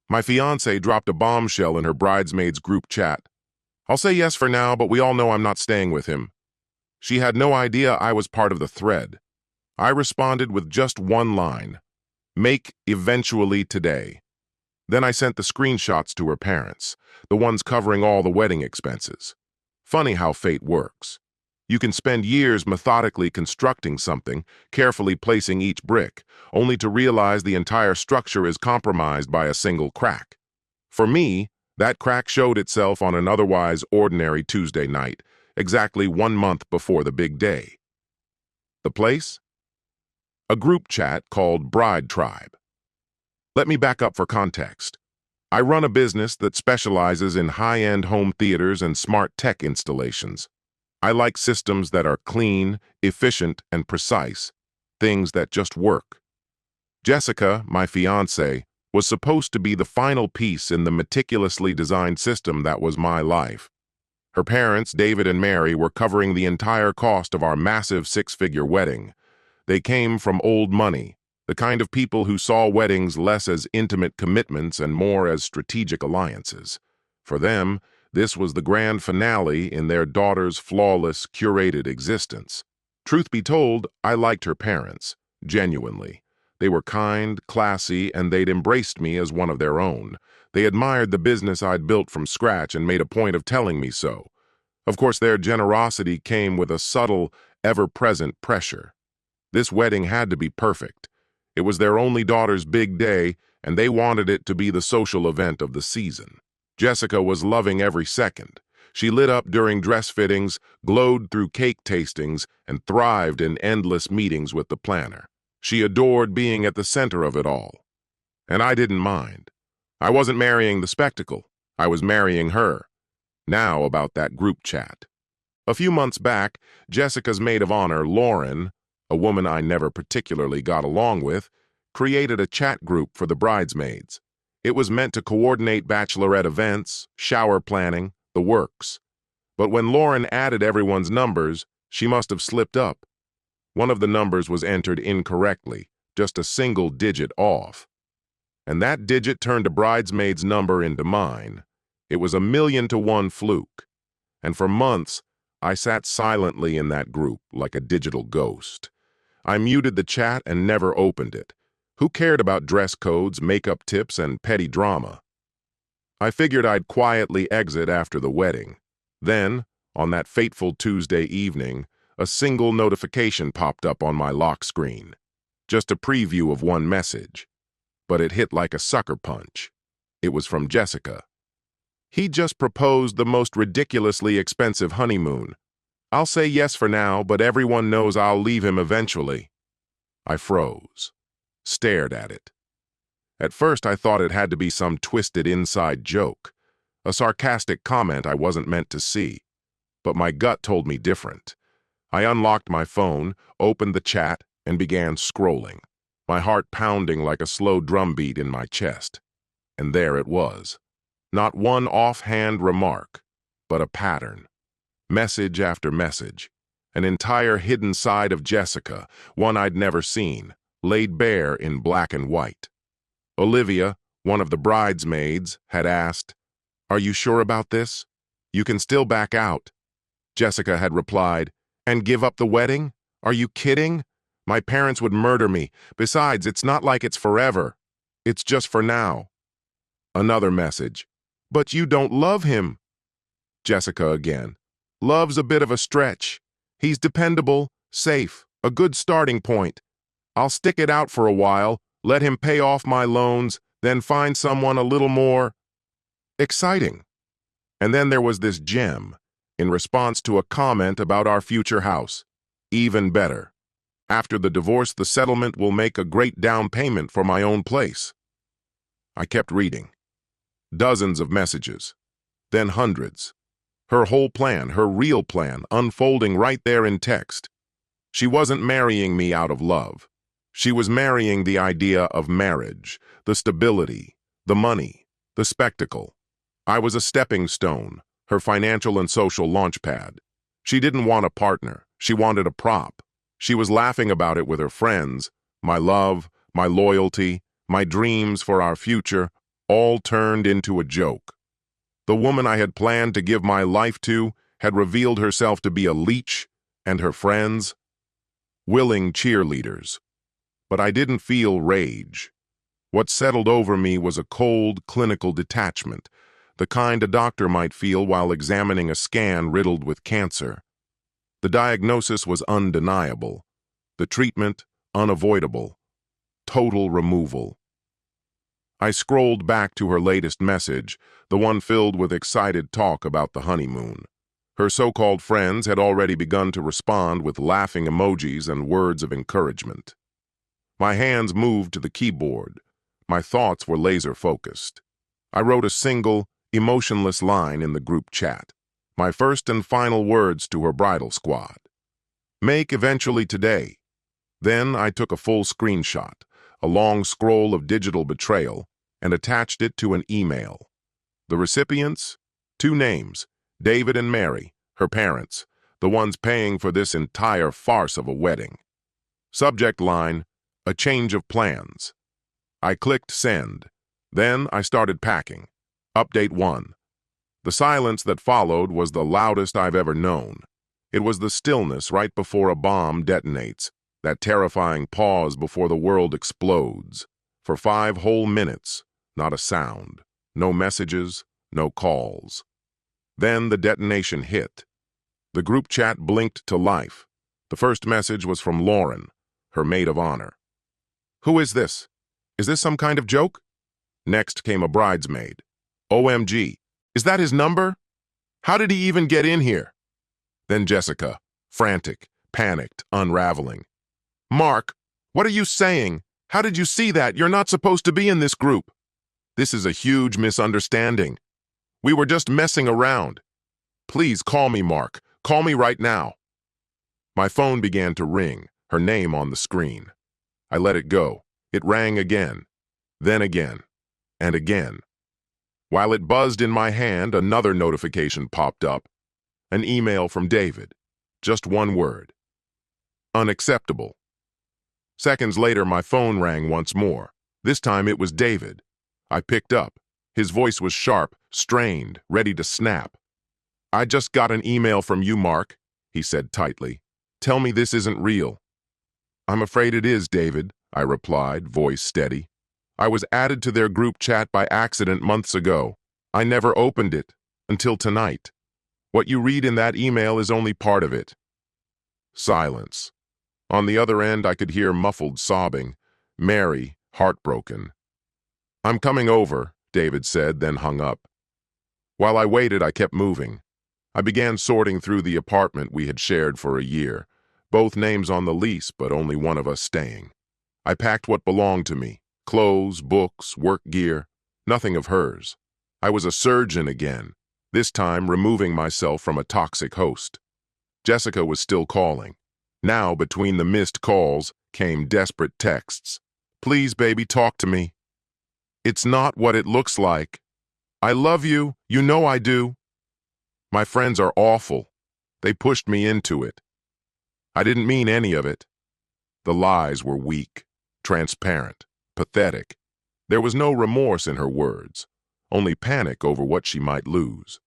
My fiancée dropped a bombshell in her bridesmaids group chat. I'll say yes for now, but we all know I'm not staying with him. She had no idea I was part of the thread. I responded with just one line. Make eventually today. Then I sent the screenshots to her parents, the ones covering all the wedding expenses. Funny how fate works. You can spend years methodically constructing something, carefully placing each brick, only to realize the entire structure is compromised by a single crack. For me, that crack showed itself on an otherwise ordinary Tuesday night, exactly 1 month before the big day. The place? A group chat called Bride Tribe. Let me back up for context. I run a business that specializes in high-end home theaters and smart tech installations. I like systems that are clean, efficient, and precise, things that just work. Jessica, my fiancée, was supposed to be the final piece in the meticulously designed system that was my life. Her parents, David and Mary, were covering the entire cost of our massive 6-figure wedding. They came from old money, the kind of people who saw weddings less as intimate commitments and more as strategic alliances. For them, this was the grand finale in their daughter's flawless, curated existence. Truth be told, I liked her parents, genuinely. They were kind, classy, and they'd embraced me as one of their own. They admired the business I'd built from scratch and made a point of telling me so. Of course, their generosity came with a subtle, ever-present pressure. This wedding had to be perfect. It was their only daughter's big day, and they wanted it to be the social event of the season. Jessica was loving every second. She lit up during dress fittings, glowed through cake tastings, and thrived in endless meetings with the planner. She adored being at the center of it all. And I didn't mind. I wasn't marrying the spectacle. I was marrying her. Now about that group chat. A few months back, Jessica's maid of honor, Lauren, a woman I never particularly got along with, created a chat group for the bridesmaids. It was meant to coordinate bachelorette events, shower planning, the works. But when Lauren added everyone's numbers, she must have slipped up. One of the numbers was entered incorrectly, just a single digit off. And that digit turned a bridesmaid's number into mine. It was a 1,000,000-to-1 fluke. And for months, I sat silently in that group like a digital ghost. I muted the chat and never opened it. Who cared about dress codes, makeup tips, and petty drama? I figured I'd quietly exit after the wedding. Then, on that fateful Tuesday evening, a single notification popped up on my lock screen. Just a preview of one message. But it hit like a sucker punch. It was from Jessica. He just proposed the most ridiculously expensive honeymoon. I'll say yes for now, but everyone knows I'll leave him eventually. I froze, stared at it. At first I thought it had to be some twisted inside joke, a sarcastic comment I wasn't meant to see. But my gut told me different. I unlocked my phone, opened the chat, and began scrolling, my heart pounding like a slow drumbeat in my chest. And there it was. Not one offhand remark, but a pattern. Message after message. An entire hidden side of Jessica, one I'd never seen, laid bare in black and white. Olivia, one of the bridesmaids, had asked, "Are you sure about this? You can still back out." Jessica had replied, "And give up the wedding? Are you kidding? My parents would murder me. Besides, it's not like it's forever. It's just for now." Another message. "But you don't love him." Jessica again. "Love's a bit of a stretch. He's dependable, safe, a good starting point. I'll stick it out for a while, let him pay off my loans, then find someone a little more exciting." And then there was this gem, in response to a comment about our future house. Even better. After the divorce, the settlement will make a great down payment for my own place. I kept reading. Dozens of messages. Then hundreds. Her whole plan, her real plan, unfolding right there in text. She wasn't marrying me out of love. She was marrying the idea of marriage, the stability, the money, the spectacle. I was a stepping stone, her financial and social launchpad. She didn't want a partner. She wanted a prop. She was laughing about it with her friends. My love, my loyalty, my dreams for our future. all turned into a joke. The woman I had planned to give my life to had revealed herself to be a leech, and her friends, willing cheerleaders. But I didn't feel rage. What settled over me was a cold, clinical detachment, the kind a doctor might feel while examining a scan riddled with cancer. The diagnosis was undeniable, the treatment unavoidable, total removal. I scrolled back to her latest message, the one filled with excited talk about the honeymoon. Her so-called friends had already begun to respond with laughing emojis and words of encouragement. My hands moved to the keyboard. My thoughts were laser-focused. I wrote a single, emotionless line in the group chat, my first and final words to her bridal squad. Make eventually today. Then I took a full screenshot, a long scroll of digital betrayal, and attached it to an email. The recipients? 2 names, David and Mary, her parents, the ones paying for this entire farce of a wedding. Subject line, a change of plans. I clicked send. Then I started packing. Update 1. The silence that followed was the loudest I've ever known. It was the stillness right before a bomb detonates, that terrifying pause before the world explodes. For 5 whole minutes, not a sound, no messages, no calls. Then the detonation hit. The group chat blinked to life. The first message was from Lauren, her maid of honor. Who is this? Is this some kind of joke? Next came a bridesmaid. OMG, is that his number? How did he even get in here? Then Jessica, frantic, panicked, unraveling. Mark, what are you saying? How did you see that? You're not supposed to be in this group. This is a huge misunderstanding. We were just messing around. Please call me, Mark. Call me right now. My phone began to ring, her name on the screen. I let it go. It rang again, then again, and again. While it buzzed in my hand, another notification popped up. An email from David. Just one word. Unacceptable. Seconds later, my phone rang once more. This time it was David. I picked up. His voice was sharp, strained, ready to snap. I just got an email from you, Mark, he said tightly. Tell me this isn't real. I'm afraid it is, David, I replied, voice steady. I was added to their group chat by accident months ago. I never opened it, until tonight. What you read in that email is only part of it. Silence. On the other end, I could hear muffled sobbing. Mary, heartbroken. I'm coming over, David said, then hung up. While I waited, I kept moving. I began sorting through the apartment we had shared for a year. Both names on the lease, but only one of us staying. I packed what belonged to me. Clothes, books, work gear. Nothing of hers. I was a surgeon again, this time removing myself from a toxic host. Jessica was still calling. Now, between the missed calls, came desperate texts. Please, baby, talk to me. It's not what it looks like. I love you. You know I do. My friends are awful. They pushed me into it. I didn't mean any of it. The lies were weak, transparent, pathetic. There was no remorse in her words, only panic over what she might lose.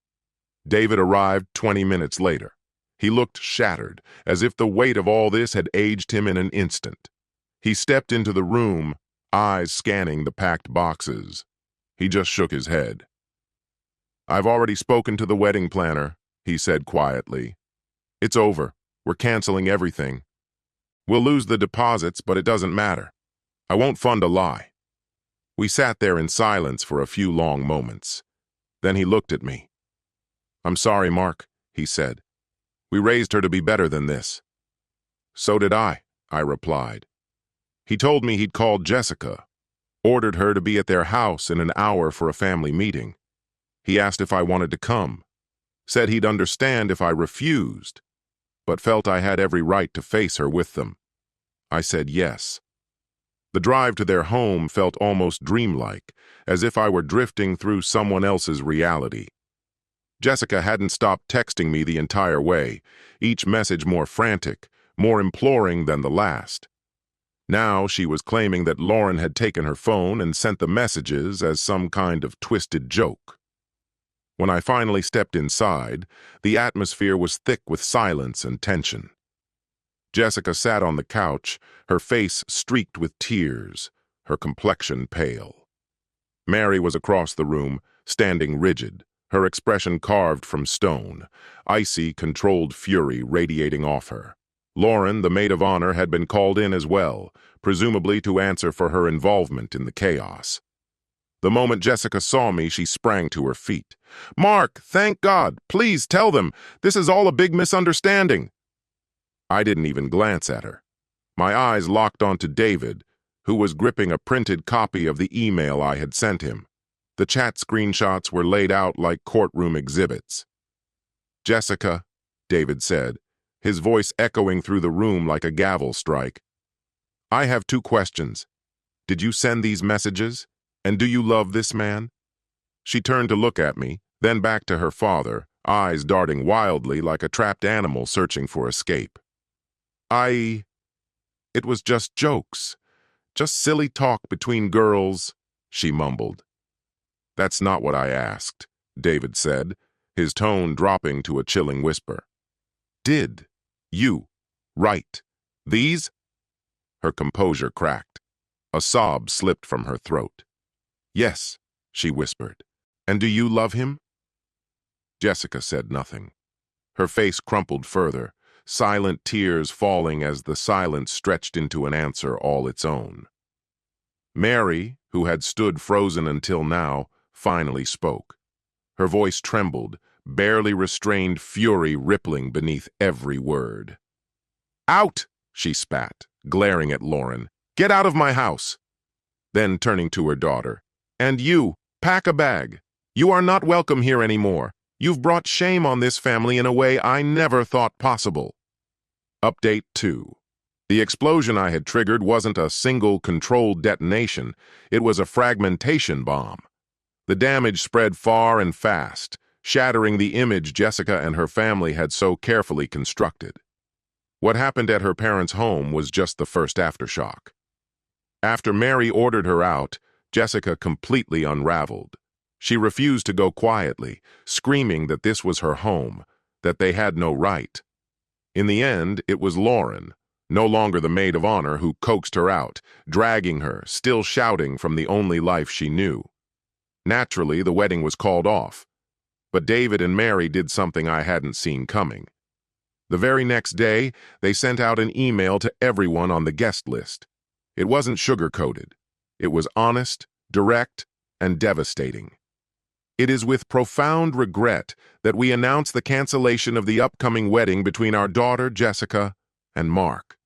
David arrived 20 minutes later. He looked shattered, as if the weight of all this had aged him in an instant. He stepped into the room, eyes scanning the packed boxes. He just shook his head. I've already spoken to the wedding planner, he said quietly. It's over. We're canceling everything. We'll lose the deposits, but it doesn't matter. I won't fund a lie. We sat there in silence for a few long moments. Then he looked at me. I'm sorry, Mark, he said. We raised her to be better than this. So did I replied. He told me he'd called Jessica, ordered her to be at their house in an hour for a family meeting. He asked if I wanted to come, said he'd understand if I refused, but felt I had every right to face her with them. I said yes. The drive to their home felt almost dreamlike, as if I were drifting through someone else's reality. Jessica hadn't stopped texting me the entire way, each message more frantic, more imploring than the last. Now she was claiming that Lauren had taken her phone and sent the messages as some kind of twisted joke. When I finally stepped inside, the atmosphere was thick with silence and tension. Jessica sat on the couch, her face streaked with tears, her complexion pale. Mary was across the room, standing rigid, her expression carved from stone, icy, controlled fury radiating off her. Lauren, the maid of honor, had been called in as well, presumably to answer for her involvement in the chaos. The moment Jessica saw me, she sprang to her feet. "Mark, thank God! Please tell them! This is all a big misunderstanding!" I didn't even glance at her. My eyes locked onto David, who was gripping a printed copy of the email I had sent him. The chat screenshots were laid out like courtroom exhibits. "Jessica," David said, his voice echoing through the room like a gavel strike. "I have 2 questions. Did you send these messages? And do you love this man?" She turned to look at me, then back to her father, eyes darting wildly like a trapped animal searching for escape. It was just jokes. Just silly talk between girls," she mumbled. "That's not what I asked," David said, his tone dropping to a chilling whisper. "Did you write these?" Her composure cracked. A sob slipped from her throat. "Yes," she whispered. "And do you love him?" Jessica said nothing. Her face crumpled further, silent tears falling as the silence stretched into an answer all its own. Mary, who had stood frozen until now, finally spoke. Her voice trembled, barely restrained fury rippling beneath every word. "Out!" she spat, glaring at Lauren. "Get out of my house!" Then turning to her daughter. "And you, pack a bag. You are not welcome here anymore. You've brought shame on this family in a way I never thought possible." Update 2. The explosion I had triggered wasn't a single controlled detonation, it was a fragmentation bomb. The damage spread far and fast, shattering the image Jessica and her family had so carefully constructed. What happened at her parents' home was just the first aftershock. After Mary ordered her out, Jessica completely unraveled. She refused to go quietly, screaming that this was her home, that they had no right. In the end, it was Lauren, no longer the maid of honor, who coaxed her out, dragging her, still shouting from the only life she knew. Naturally, the wedding was called off. But David and Mary did something I hadn't seen coming. The very next day, they sent out an email to everyone on the guest list. It wasn't sugar-coated. It was honest, direct, and devastating. "It is with profound regret that we announce the cancellation of the upcoming wedding between our daughter, Jessica, and Mark.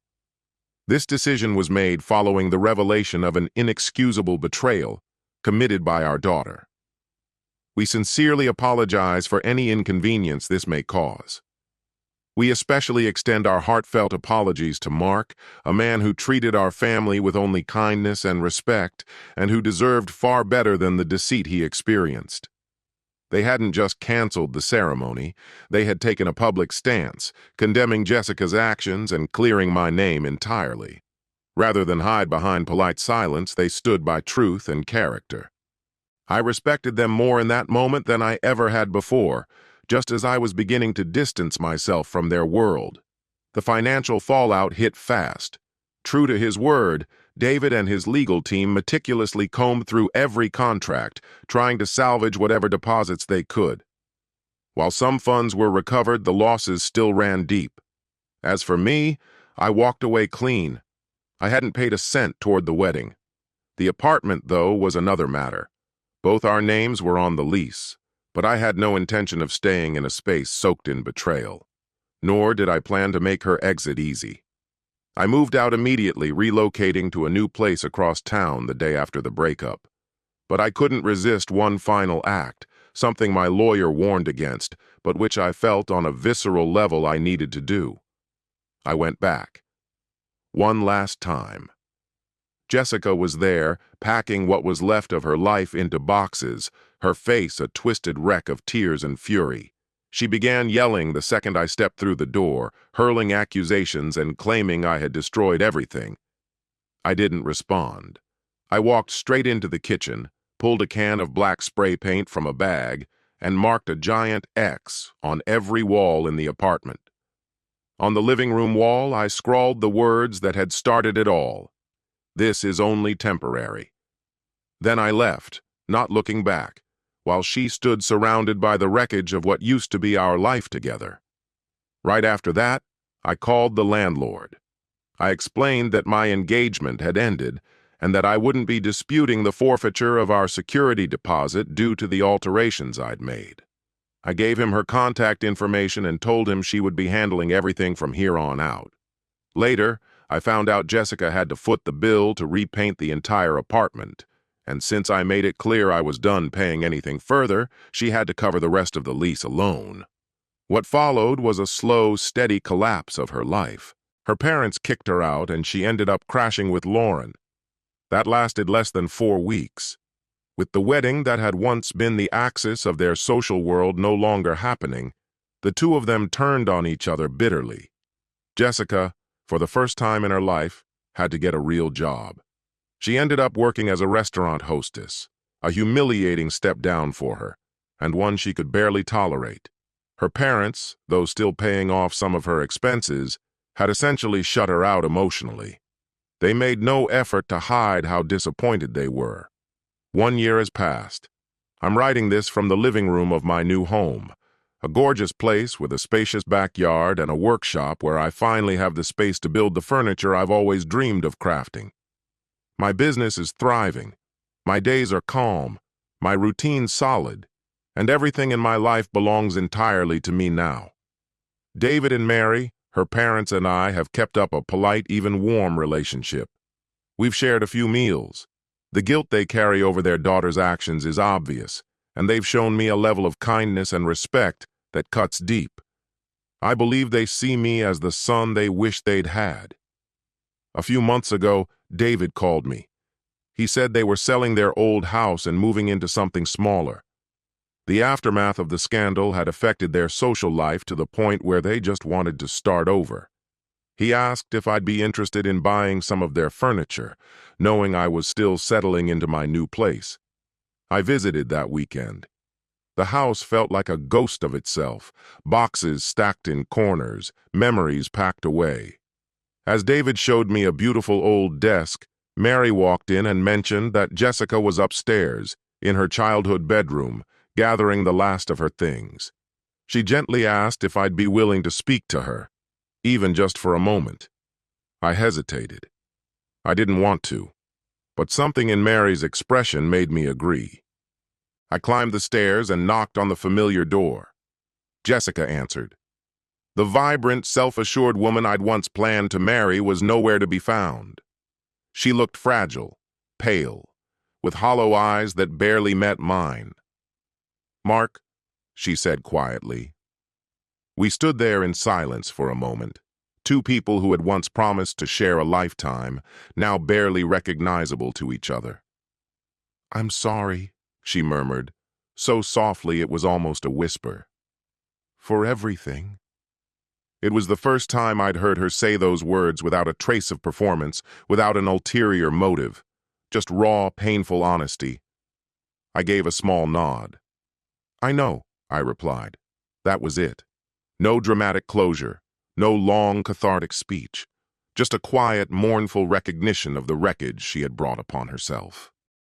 This decision was made following the revelation of an inexcusable betrayal committed by our daughter. We sincerely apologize for any inconvenience this may cause. We especially extend our heartfelt apologies to Mark, a man who treated our family with only kindness and respect, and who deserved far better than the deceit he experienced. They hadn't just canceled the ceremony, they had taken a public stance, condemning Jessica's actions and clearing my name entirely. Rather than hide behind polite silence, they stood by truth and character. I respected them more in that moment than I ever had before, just as I was beginning to distance myself from their world. The financial fallout hit fast. True to his word, David and his legal team meticulously combed through every contract, trying to salvage whatever deposits they could. While some funds were recovered, the losses still ran deep. As for me, I walked away clean. I hadn't paid a cent toward the wedding. The apartment, though, was another matter. Both our names were on the lease, but I had no intention of staying in a space soaked in betrayal. Nor did I plan to make her exit easy. I moved out immediately, relocating to a new place across town the day after the breakup. But I couldn't resist one final act, something my lawyer warned against, but which I felt on a visceral level I needed to do. I went back. One last time. Jessica was there, packing what was left of her life into boxes, her face a twisted wreck of tears and fury. She began yelling the second I stepped through the door, hurling accusations and claiming I had destroyed everything. I didn't respond. I walked straight into the kitchen, pulled a can of black spray paint from a bag, and marked a giant X on every wall in the apartment. On the living room wall, I scrawled the words that had started it all. This is only temporary. Then I left, not looking back, while she stood surrounded by the wreckage of what used to be our life together. Right after that, I called the landlord. I explained that my engagement had ended and that I wouldn't be disputing the forfeiture of our security deposit due to the alterations I'd made. I gave him her contact information and told him she would be handling everything from here on out. Later, I found out Jessica had to foot the bill to repaint the entire apartment, and since I made it clear I was done paying anything further, she had to cover the rest of the lease alone. What followed was a slow, steady collapse of her life. Her parents kicked her out, and she ended up crashing with Lauren. That lasted less than 4 weeks. With the wedding that had once been the axis of their social world no longer happening, the two of them turned on each other bitterly. Jessica, for the first time in her life, had to get a real job. She ended up working as a restaurant hostess, a humiliating step down for her, and one she could barely tolerate. Her parents, though still paying off some of her expenses, had essentially shut her out emotionally. They made no effort to hide how disappointed they were. 1 year has passed. I'm writing this from the living room of my new home, a gorgeous place with a spacious backyard and a workshop where I finally have the space to build the furniture I've always dreamed of crafting. My business is thriving. My days are calm, my routine solid, and everything in my life belongs entirely to me now. David and Mary, her parents, and I have kept up a polite, even warm relationship. We've shared a few meals. The guilt they carry over their daughter's actions is obvious, and they've shown me a level of kindness and respect that cuts deep. I believe they see me as the son they wish they'd had. A few months ago, David called me. He said they were selling their old house and moving into something smaller. The aftermath of the scandal had affected their social life to the point where they just wanted to start over. He asked if I'd be interested in buying some of their furniture, knowing I was still settling into my new place. I visited that weekend. The house felt like a ghost of itself, boxes stacked in corners, memories packed away. As David showed me a beautiful old desk, Mary walked in and mentioned that Jessica was upstairs, in her childhood bedroom, gathering the last of her things. She gently asked if I'd be willing to speak to her, even just for a moment. I hesitated. I didn't want to, but something in Mary's expression made me agree. I climbed the stairs and knocked on the familiar door. Jessica answered. The vibrant, self-assured woman I'd once planned to marry was nowhere to be found. She looked fragile, pale, with hollow eyes that barely met mine. "Mark," she said quietly. We stood there in silence for a moment, two people who had once promised to share a lifetime, now barely recognizable to each other. "I'm sorry," she murmured, so softly it was almost a whisper. "For everything." It was the first time I'd heard her say those words without a trace of performance, without an ulterior motive, just raw, painful honesty. I gave a small nod. "I know," I replied. That was it. No dramatic closure, no long, cathartic speech, just a quiet, mournful recognition of the wreckage she had brought upon herself.